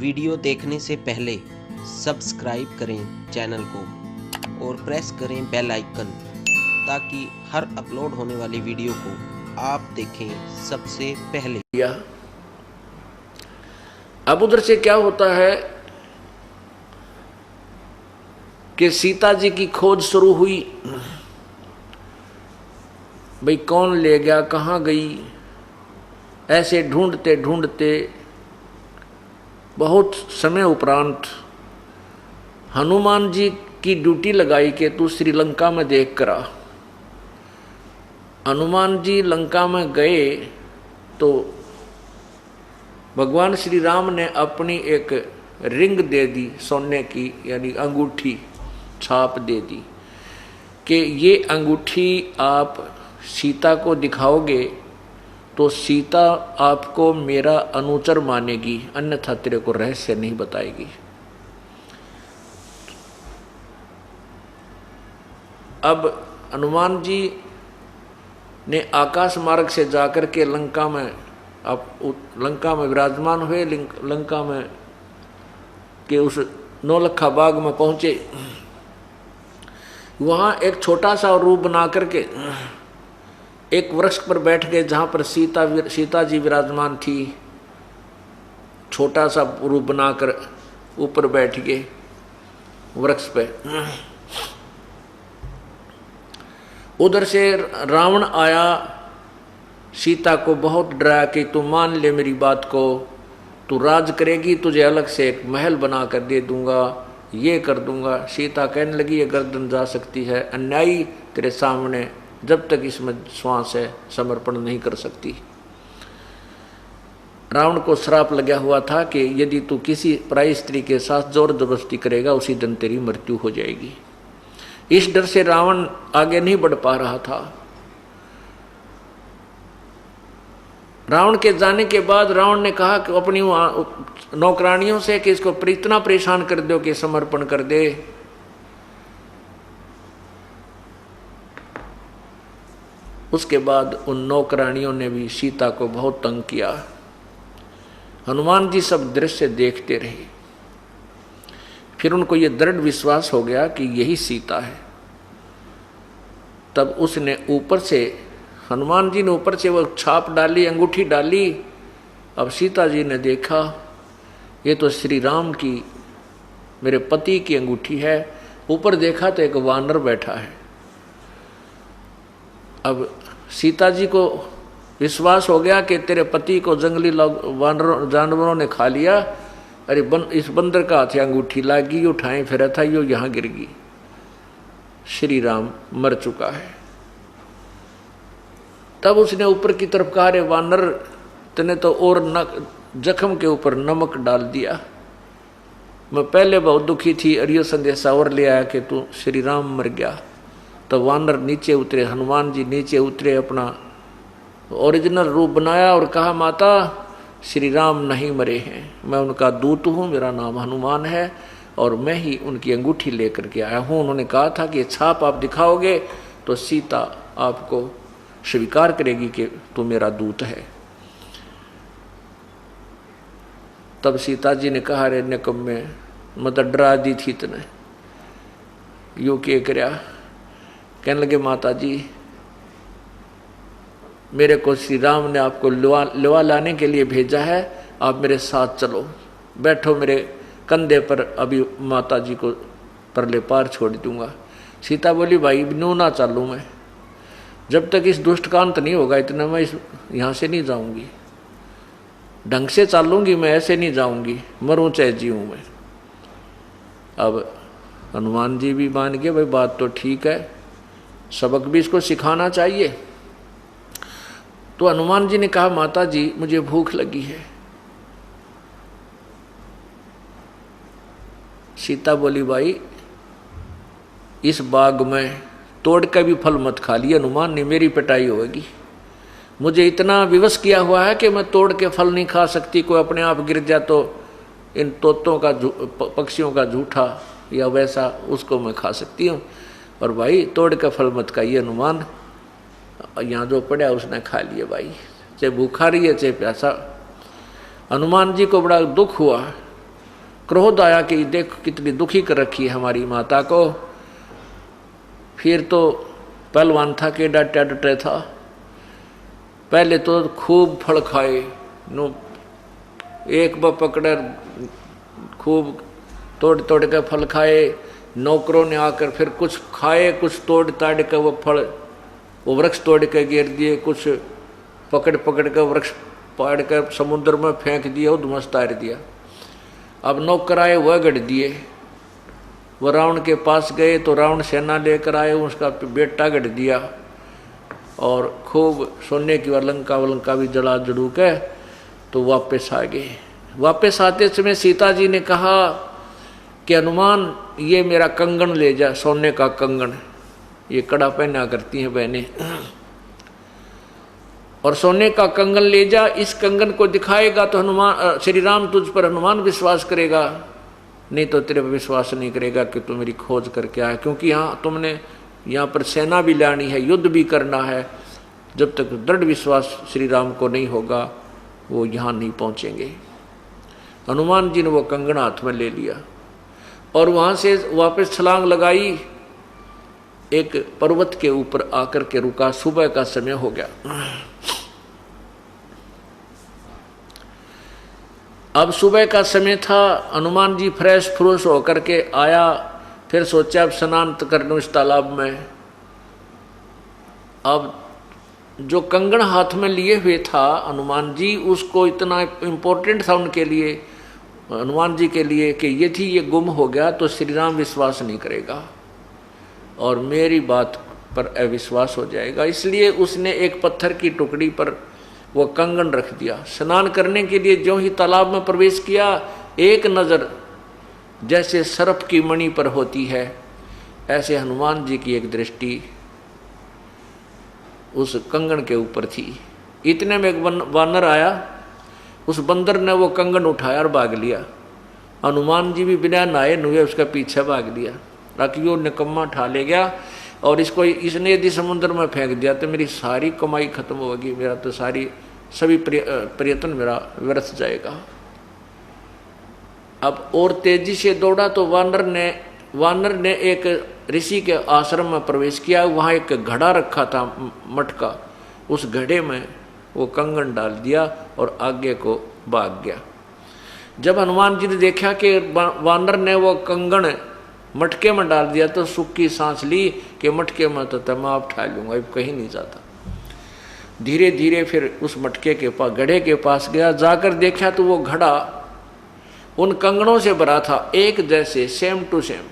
Video देखने से पहले सब्सक्राइब करें चैनल को और प्रेस करें बेल आइकन ताकि हर अपलोड होने वाली वीडियो को आप देखें सबसे पहले। अब उधर से क्या होता है कि सीता जी की खोज शुरू हुई। भाई कौन ले गया, कहाँ गई, ऐसे ढूंढते ढूंढते बहुत समय उपरांत हनुमान जी की ड्यूटी लगाई कि तू श्रीलंका में देख कर आ। हनुमान जी लंका में गए तो भगवान श्री राम ने अपनी एक रिंग दे दी सोने की, यानी अंगूठी छाप दे दी कि ये अंगूठी आप सीता को दिखाओगे तो सीता आपको मेरा अनुचर मानेगी, अन्यथा तेरे को रहस्य नहीं बताएगी। अब हनुमान जी ने आकाश मार्ग से जाकर के लंका में विराजमान हुए। लंका में के उस नौलखा बाग में पहुंचे। वहां एक छोटा सा रूप बना करके एक वृक्ष पर बैठ गए जहां पर सीता जी विराजमान थी। छोटा सा रूप बनाकर ऊपर बैठ गए वृक्ष पे। उधर से रावण आया, सीता को बहुत डराया कि तू मान ले मेरी बात को, तू राज करेगी, तुझे अलग से एक महल बना कर दे दूंगा, ये कर दूंगा। सीता कहने लगी ये गर्दन जा सकती है, अन्यायी तेरे सामने जब तक इसमें श्वास है समर्पण नहीं कर सकती। रावण को श्राप लगा हुआ था कि यदि तू किसी पराई स्त्री के साथ जोर जबरदस्ती करेगा उसी दिन तेरी मृत्यु हो जाएगी। इस डर से रावण आगे नहीं बढ़ पा रहा था। रावण के जाने के बाद रावण ने कहा कि अपनी नौकरानियों से कि इसको इतना परेशान कर दो कि समर्पण कर दे। उसके बाद उन नौकरानियों ने भी सीता को बहुत तंग किया। हनुमान जी सब दृश्य देखते रहे। फिर उनको ये दृढ़ विश्वास हो गया कि यही सीता है। तब उसने ऊपर से, हनुमान जी ने ऊपर से वो छाप डाली, अंगूठी डाली। अब सीता जी ने देखा ये तो श्री राम की, मेरे पति की अंगूठी है। ऊपर देखा तो एक वानर बैठा है। अब सीता जी को विश्वास हो गया कि तेरे पति को जंगली जानवरों ने खा लिया। अरे इस बंदर का हाथ अंगूठी लागी, उठाए फिर था यो यहाँ गिर गई। श्री राम मर चुका है। तब उसने ऊपर की तरफ कहा, रे वानर तने तो और जख्म के ऊपर नमक डाल दिया। मैं पहले बहुत दुखी थी, अरियो संदेशा और ले आया कि तू श्री राम मर गया। तो वानर नीचे उतरे, हनुमान जी नीचे उतरे, अपना ओरिजिनल रूप बनाया और कहा माता श्री राम नहीं मरे हैं, मैं उनका दूत हूँ, मेरा नाम हनुमान है और मैं ही उनकी अंगूठी लेकर के आया हूँ। उन्होंने कहा था कि छाप आप दिखाओगे तो सीता आपको स्वीकार करेगी कि तू मेरा दूत है। तब सीता जी ने कहा, रे निकम्मे मैं तो डरा दी थी तने, यू के करया। कहने लगे माता जी मेरे को श्री राम ने आपको लवा लाने के लिए भेजा है, आप मेरे साथ चलो, बैठो मेरे कंधे पर, अभी माता जी को परले पार छोड़ दूंगा। सीता बोली भाई न्यू ना चालूँ मैं, जब तक इस दुष्ट का अंत नहीं होगा इतना मैं यहाँ से नहीं जाऊंगी। ढंग से चालूंगी मैं, ऐसे नहीं जाऊंगी, मरूं चाहे जीऊं मैं। अब हनुमान जी भी मान गए, भाई बात तो ठीक है, सबक भी इसको सिखाना चाहिए। तो हनुमान जी ने कहा माता जी मुझे भूख लगी है। सीता बोली भाई इस बाग में तोड़ के भी फल मत खा लिए हनुमान, नहीं मेरी पिटाई होगी। मुझे इतना विवश किया हुआ है कि मैं तोड़ के फल नहीं खा सकती, कोई अपने आप गिर जाए तो इन तोतों का पक्षियों का झूठा या वैसा उसको मैं खा सकती हूँ, और भाई तोड़ के फल मत खाइए हनुमान। यहाँ जो पड़ा उसने खा लिए भाई, चाहे भूखा रही है चाहे प्यासा। हनुमान जी को बड़ा दुख हुआ क्रोध आया कि देख कितनी दुखी कर रखी है हमारी माता को। फिर तो पहलवान था कि डटे डटे था, पहले तो खूब फल खाए, नो एक बार पकड़े खूब तोड़ तोड़ के फल खाए। नौकरों ने आकर फिर कुछ खाए, कुछ तोड़ ताड़ के वो फल वो वृक्ष तोड़ के गिर दिए, कुछ पकड़ पकड़ के वृक्ष पाड़ कर समुद्र में फेंक दिया, उद्मस तार दिया। अब नौकर आए वह गढ़ दिए, वह रावण के पास गए तो रावण सेना लेकर आए, उसका बेटा गढ़ दिया और खूब सोने की अलंका वलंका भी जला जड़ू के तो वापस आ गए। वापस आते समय सीता जी ने कहा कि हनुमान ये मेरा कंगन ले जा, सोने का कंगन, ये कड़ा पहना करती हैं बहनें, और सोने का कंगन ले जा, इस कंगन को दिखाएगा तो हनुमान श्री राम तुझ पर हनुमान विश्वास करेगा, नहीं तो तेरे पर विश्वास नहीं करेगा कि तू मेरी खोज करके आया, क्योंकि यहाँ तुमने यहाँ पर सेना भी लानी है, युद्ध भी करना है, जब तक दृढ़ विश्वास श्री राम को नहीं होगा वो यहाँ नहीं पहुँचेंगे। हनुमान जी ने वो कंगन हाथ में ले लिया और वहाँ से वापस छलांग लगाई, एक पर्वत के ऊपर आकर के रुका। सुबह का समय हो गया। अब सुबह का समय था, हनुमान जी फ्रेश फ्रूश होकर के आया, फिर सोचा अब स्नान कर लूं इस तालाब में। अब जो कंगन हाथ में लिए हुए था हनुमान जी, उसको इतना इम्पोर्टेंट था उनके लिए, हनुमान जी के लिए, कि ये थी ये गुम हो गया तो श्री राम विश्वास नहीं करेगा और मेरी बात पर अविश्वास हो जाएगा। इसलिए उसने एक पत्थर की टुकड़ी पर वो कंगन रख दिया। स्नान करने के लिए जो ही तालाब में प्रवेश किया, एक नज़र जैसे सर्प की मणि पर होती है, ऐसे हनुमान जी की एक दृष्टि उस कंगन के ऊपर थी। इतने में एक वानर आया, उस बंदर ने वो कंगन उठाया और भाग लिया। हनुमान जी भी बिना नहाए नुए उसका पीछे भाग लिया, ताकि वो निकम्मा ठा ले गया और इसने यदि समुद्र में फेंक दिया तो मेरी सारी कमाई खत्म होगी, मेरा तो सभी प्रयत्न मेरा व्यर्थ जाएगा। अब और तेजी से दौड़ा तो वानर ने एक ऋषि के आश्रम में प्रवेश किया। वहाँ एक घड़ा रखा था मटका, उस घड़े में वो कंगन डाल दिया और आगे को भाग गया। जब हनुमान जी ने देखा कि वानर ने वो कंगन मटके में डाल दिया तो सुख की सांस ली कि मटके में तो मैं आप ठा लूंगा, अब कहीं नहीं जाता। धीरे धीरे फिर उस मटके के पास, घड़े के पास गया, जाकर देखा तो वो घड़ा उन कंगनों से भरा था, एक जैसे, सेम टू सेम।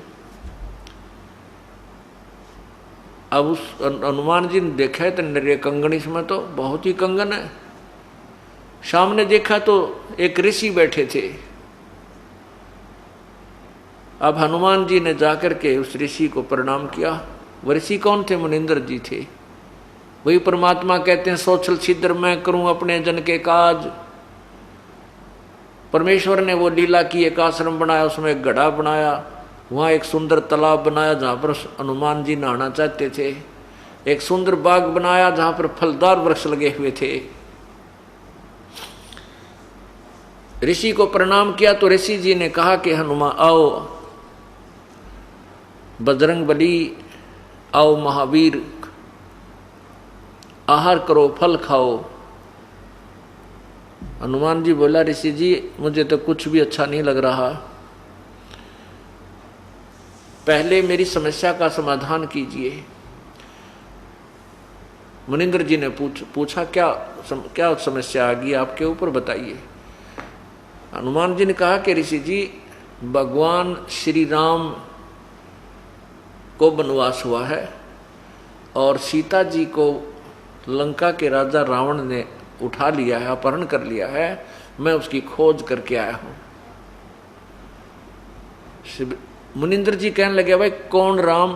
अब उस हनुमान जी ने देखा है तो नरे कंगन, इसमें तो बहुत ही कंगन है। सामने देखा तो एक ऋषि बैठे थे। अब हनुमान जी ने जाकर के उस ऋषि को प्रणाम किया। वह ऋषि कौन थे? मुनिंद्र जी थे। वही परमात्मा कहते हैं, सोचल छिद्र मैं करूं अपने जन के काज। परमेश्वर ने वो लीला की, एक आश्रम बनाया, उसमें एक घड़ा बनाया, वहाँ एक सुंदर तालाब बनाया जहाँ पर हनुमान जी नहाना चाहते थे, एक सुंदर बाग बनाया जहाँ पर फलदार वृक्ष लगे हुए थे। ऋषि को प्रणाम किया तो ऋषि जी ने कहा कि हनुमान आओ, बजरंग बली आओ, महावीर आहार करो, फल खाओ। हनुमान जी बोला, ऋषि जी मुझे तो कुछ भी अच्छा नहीं लग रहा, पहले मेरी समस्या का समाधान कीजिए। मुनिंद्र जी ने पूछा क्या समस्या आ गई आपके ऊपर, बताइए। हनुमान जी ने कहा कि ऋषि जी, भगवान श्री राम को वनवास हुआ है और सीता जी को लंका के राजा रावण ने उठा लिया है, अपहरण कर लिया है, मैं उसकी खोज करके आया हूं। मुनिंद्र जी कहने लगे, भाई कौन राम,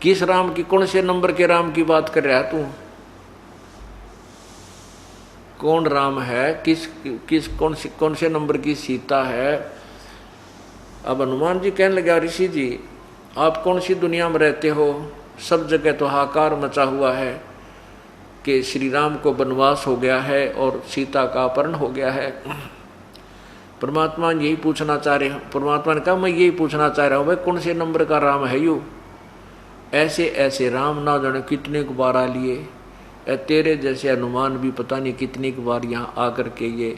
किस राम की, कौन से नंबर के राम की बात कर रहा है तू? कौन राम है, कौन से नंबर की सीता है? अब हनुमान जी कहने लगे, ऋषि जी आप कौन सी दुनिया में रहते हो? सब जगह तो हाहाकार मचा हुआ है कि श्री राम को वनवास हो गया है और सीता का अपहरण हो गया है। परमात्मा यही पूछना चाह रहे हैं। परमात्मा ने कहा मैं यही पूछना चाह रहा हूँ भाई कौन से नंबर का राम है यू? ऐसे ऐसे राम ना जाने कितने को बार आ लिए, तेरे जैसे हनुमान भी पता नहीं कितनी को बार यहाँ आकर के ये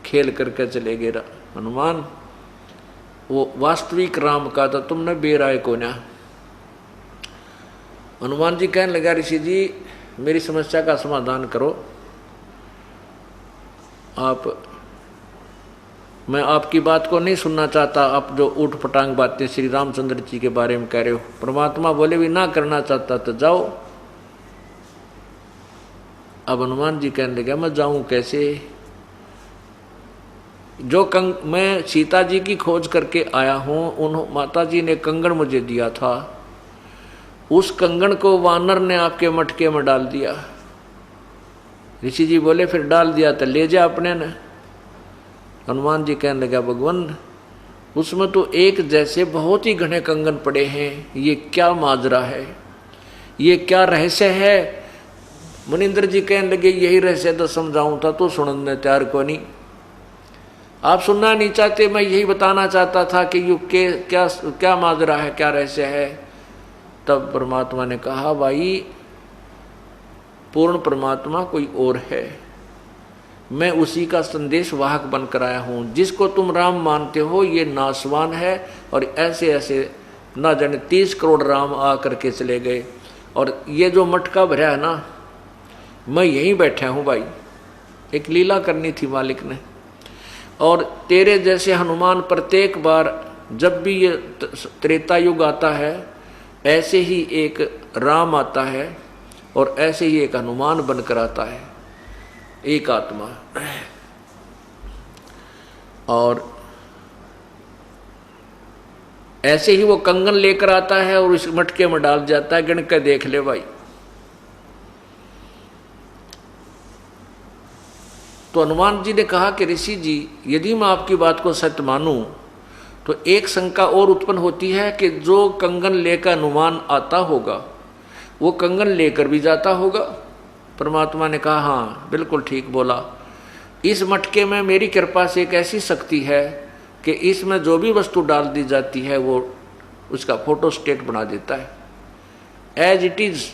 खेल करके चले गए। हनुमान वो वास्तविक राम का था, तुमने बेराय को ना। हनुमान जी कहने लगा ऋषि जी मेरी समस्या का समाधान करो आप, मैं आपकी बात को नहीं सुनना चाहता, आप जो ऊट पटांग बातें श्री रामचंद्र जी के बारे में कह रहे हो। परमात्मा बोले भी ना करना चाहता तो जाओ। अब हनुमान जी कहने लगे मैं जाऊं कैसे? जो मैं सीता जी की खोज करके आया हूं, उन माता जी ने कंगन मुझे दिया था, उस कंगन को वानर ने आपके मटके में डाल दिया। ऋषि जी बोले फिर डाल दिया तो ले जा अपने ने। हनुमान जी कहने लगा भगवान उसमें तो एक जैसे बहुत ही घने कंगन पड़े हैं, ये क्या माजरा है, ये क्या रहस्य है? मनिंद्र जी कहने लगे यही रहस्य तो समझाऊं था तो सुनने तैयार को नहीं, आप सुनना नहीं चाहते, मैं यही बताना चाहता था कि युग के क्या क्या माजरा है, क्या रहस्य है। तब परमात्मा ने कहा भाई पूर्ण परमात्मा कोई और है, मैं उसी का संदेश वाहक बनकर आया हूं। जिसको तुम राम मानते हो ये नासवान है, और ऐसे ऐसे ना जाने 30 करोड़ राम आ करके चले गए, और ये जो मटका भरा है ना मैं यहीं बैठा हूं भाई। एक लीला करनी थी मालिक ने, और तेरे जैसे हनुमान प्रत्येक बार जब भी ये त्रेता युग आता है ऐसे ही एक राम आता है और ऐसे ही एक हनुमान बनकर आता है, एक आत्मा। और ऐसे ही वो कंगन लेकर आता है और इस मटके में डाल जाता है, गिन के देख ले भाई। तो हनुमान जी ने कहा कि ऋषि जी यदि मैं आपकी बात को सत्य मानूं तो एक शंका और उत्पन्न होती है कि जो कंगन लेकर हनुमान आता होगा वो कंगन लेकर भी जाता होगा। परमात्मा ने कहा हाँ बिल्कुल ठीक बोला, इस मटके में मेरी कृपा से एक ऐसी शक्ति है कि इसमें जो भी वस्तु डाल दी जाती है वो उसका फोटो स्टेट बना देता है, एज इट इज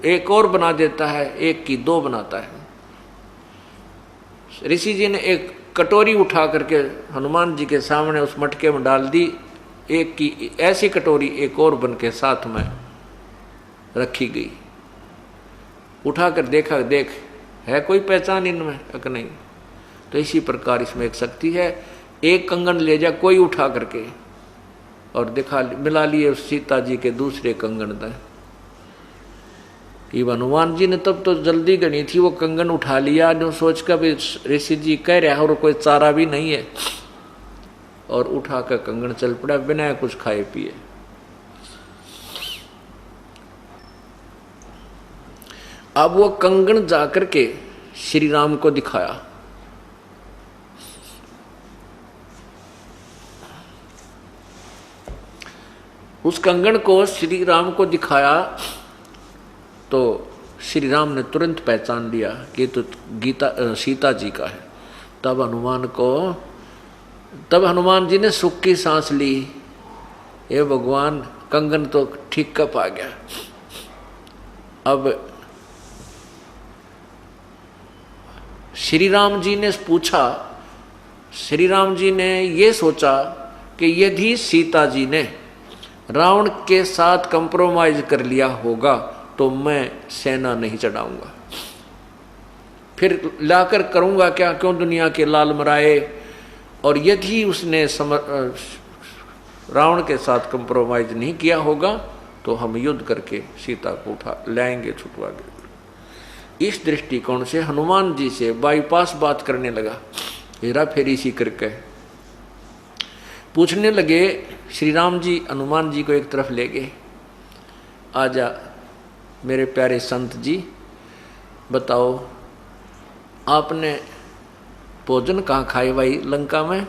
एक और बना देता है, एक की दो बनाता है। ऋषि जी ने एक कटोरी उठा करके हनुमान जी के सामने उस मटके में डाल दी, एक की ऐसी कटोरी एक और बन के साथ में रखी गई। उठाकर देखा, देख है कोई पहचान इनमें अक नहीं। तो इसी प्रकार इसमें एक शक्ति है, एक कंगन ले जा कोई उठा करके और दिखा मिला लिए उस सीता जी के दूसरे कंगन तक। ये हनुमान जी ने तब तो जल्दी गनी थी, वो कंगन उठा लिया जो सोच कर भी ऋषि जी कह रहे और कोई चारा भी नहीं है, और उठा कर कंगन चल पड़ा बिना कुछ खाए पिए। अब वो कंगन जाकर के श्री राम को दिखाया। उस कंगन को श्री राम को दिखाया तो श्री राम ने तुरंत पहचान लिया कि तो सीता जी का है। तब हनुमान जी ने सुख की सांस ली, ये भगवान कंगन तो ठीक कप आ गया। अब श्री राम जी ने पूछा, श्री राम जी ने ये सोचा कि यदि सीता जी ने रावण के साथ कंप्रोमाइज कर लिया होगा तो मैं सेना नहीं चढ़ाऊंगा, फिर लाकर करूंगा क्या, क्यों दुनिया के लाल मराए। और यदि उसने रावण के साथ कंप्रोमाइज नहीं किया होगा तो हम युद्ध करके सीता को उठा लाएंगे, छुटवा के। इस दृष्टिकोण से हनुमान जी से बाईपास बात करने लगा, हेरा फेरी सी करके पूछने लगे। श्री राम जी हनुमान जी को एक तरफ ले गए, आजा मेरे प्यारे संत जी बताओ आपने भोजन कहाँ खाए भाई लंका में?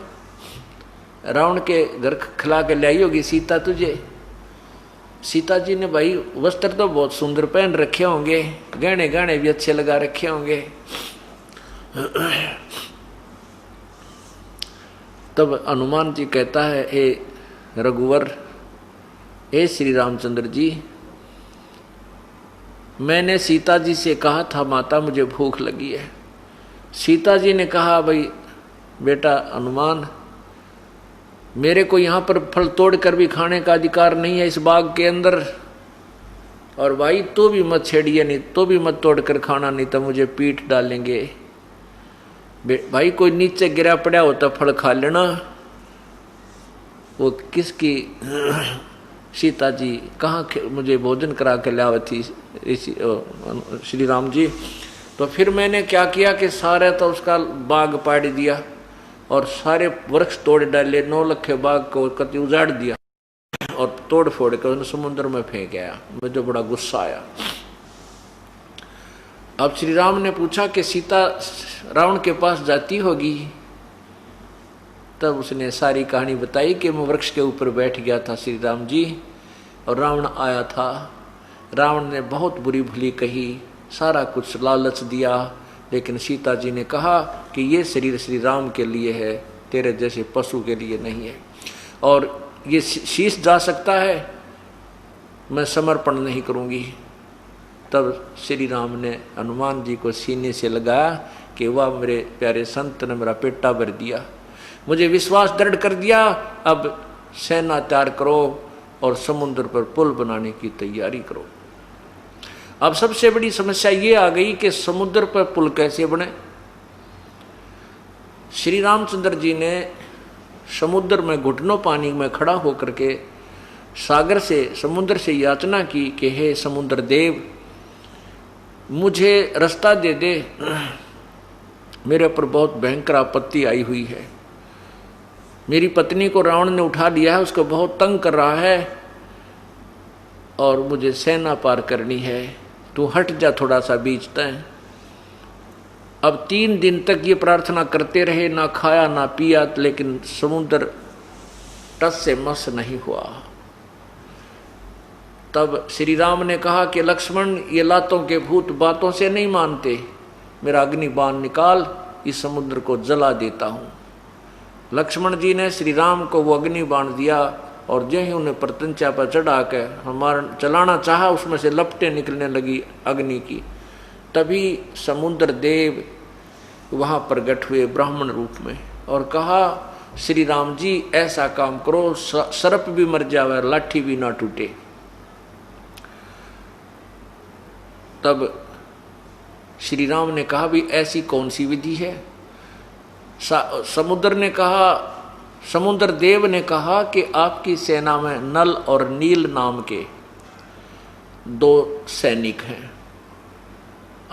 रावण के घर खिला के लाई होगी सीता तुझे। सीता जी ने भाई वस्त्र तो बहुत सुंदर पहन रखे होंगे, गहने गाने भी अच्छे लगा रखे होंगे। तब हनुमान जी कहता है, हे रघुवर, हे श्री रामचंद्र जी, मैंने सीता जी से कहा था माता मुझे भूख लगी है। सीता जी ने कहा, भाई बेटा हनुमान, मेरे को यहाँ पर फल तोड़ कर भी खाने का अधिकार नहीं है इस बाग के अंदर, और भाई तो भी मत छेड़िए, नहीं तो भी मत तोड़ कर खाना, नहीं तो मुझे पीट डालेंगे। भाई कोई नीचे गिरा पड़ा होता फल खा लेना। वो किसकी सीता जी कहाँ मुझे भोजन करा के लावे थी श्री राम जी। तो फिर मैंने क्या किया कि सारे तो उसका बाग पाड़ दिया और सारे वृक्ष तोड़ डाले, 9 लखे बाग को कति उजाड़ दिया और तोड़ फोड़ कर उन्हें समुद्र में फेंक आया। मुझे बड़ा गुस्सा आया। अब श्री राम ने पूछा कि सीता रावण के पास जाती होगी। तब उसने सारी कहानी बताई कि मैं वृक्ष के ऊपर बैठ गया था श्री राम जी, और रावण आया था। रावण ने बहुत बुरी भली कही, सारा कुछ लालच दिया, लेकिन सीता जी ने कहा कि ये शरीर श्री राम के लिए है, तेरे जैसे पशु के लिए नहीं है, और ये शीश जा सकता है, मैं समर्पण नहीं करूँगी। तब श्री राम ने हनुमान जी को सीने से लगाया कि वाह मेरे प्यारे संत ने मेरा पेटा भर दिया, मुझे विश्वास दृढ़ कर दिया। अब सेना तैयार करो और समुद्र पर पुल बनाने की तैयारी करो। अब सबसे बड़ी समस्या ये आ गई कि समुद्र पर पुल कैसे बने। श्री रामचंद्र जी ने समुद्र में घुटनों पानी में खड़ा होकर के सागर से समुद्र से याचना की कि हे समुद्र देव, मुझे रास्ता दे दे, मेरे ऊपर बहुत भयंकर आपत्ति आई हुई है। मेरी पत्नी को रावण ने उठा लिया है, उसको बहुत तंग कर रहा है और मुझे सेना पार करनी है, तू हट जा थोड़ा सा बीच तय। अब 3 दिन तक ये प्रार्थना करते रहे, ना खाया ना पिया, लेकिन समुद्र टस से मस नहीं हुआ। तब श्री राम ने कहा कि लक्ष्मण, ये लातों के भूत बातों से नहीं मानते, मेरा अग्नि बाण निकाल, इस समुद्र को जला देता हूँ। लक्ष्मण जी ने श्री राम को वो अग्नि बाण दिया और जो ही उन्हें प्रत्यंचा पर चढ़ा के हमारा चलाना चाहा, उसमें से लपटें निकलने लगी अग्नि की। तभी समुद्र देव वहाँ प्रकट हुए ब्राह्मण रूप में और कहा, श्री राम जी ऐसा काम करो, सर्प भी मर जावे, लाठी भी ना टूटे। तब श्री राम ने कहा, भी ऐसी कौन सी विधि है। समुद्र ने कहा, समुद्र देव ने कहा कि आपकी सेना में नल और नील नाम के 2 सैनिक हैं।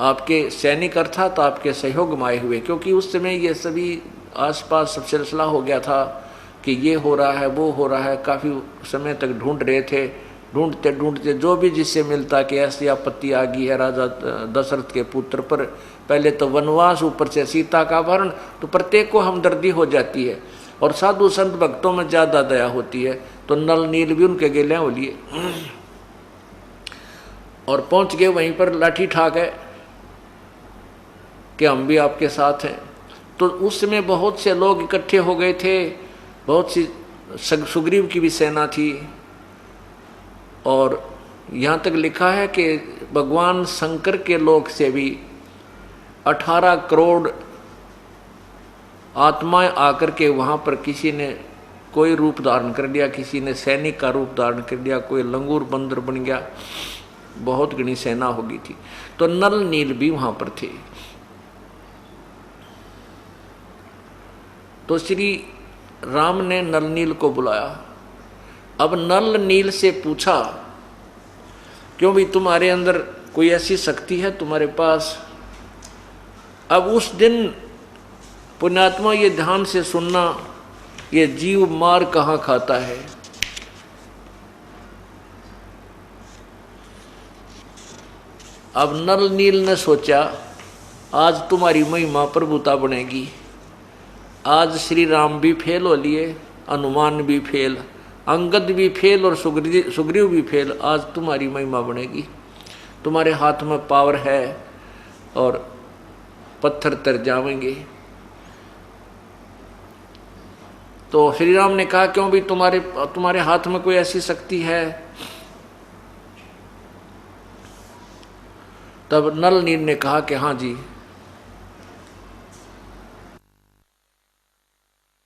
आपके सैनिक अर्थात आपके सहयोग में आए हुए, क्योंकि उस समय ये सभी आसपास सब सिलसिला हो गया था कि ये हो रहा है वो हो रहा है। काफ़ी समय तक ढूंढ रहे थे, ढूंढते ढूंढते जो भी जिससे मिलता कि ऐसी आपत्ति आ गई है राजा दशरथ के पुत्र पर, पहले तो वनवास, ऊपर से सीता का अपहरण, तो प्रत्येक को हमदर्दी हो जाती है और साधु संत भक्तों में ज़्यादा दया होती है। तो नल नील भी उनके गेले हो लिए और पहुंच गए वहीं पर, लाठी ठाक है कि हम भी आपके साथ हैं। तो उस समय बहुत से लोग इकट्ठे हो गए थे, बहुत सी सुग्रीव की भी सेना थी, और यहाँ तक लिखा है कि भगवान शंकर के लोक से भी 18 करोड़ आत्माएं आकर के वहाँ पर किसी ने कोई रूप धारण कर लिया, किसी ने सैनिक का रूप धारण कर लिया, कोई लंगूर बंदर बन गया, बहुत घनी सेना हो गई थी। तो नल नील भी वहाँ पर थे। तो श्री राम ने नल नील को बुलाया। अब नल नील से पूछा, क्यों भी तुम्हारे अंदर कोई ऐसी शक्ति है तुम्हारे पास। अब उस दिन पुण्यात्मा ये ध्यान से सुनना, ये जीव मार कहाँ खाता है। अब नल नील ने सोचा, आज तुम्हारी महिमा प्रभुता बनेगी। आज श्री राम भी फेल हो लिए, हनुमान भी फेल, अंगद भी फेल और सुग्रीव भी फेल। आज तुम्हारी महिमा बनेगी, तुम्हारे हाथ में पावर है और पत्थर तर जाएंगे। तो श्री राम ने कहा क्यों भी तुम्हारे हाथ में कोई ऐसी शक्ति है? तब नल नील ने कहा कि हाँ जी,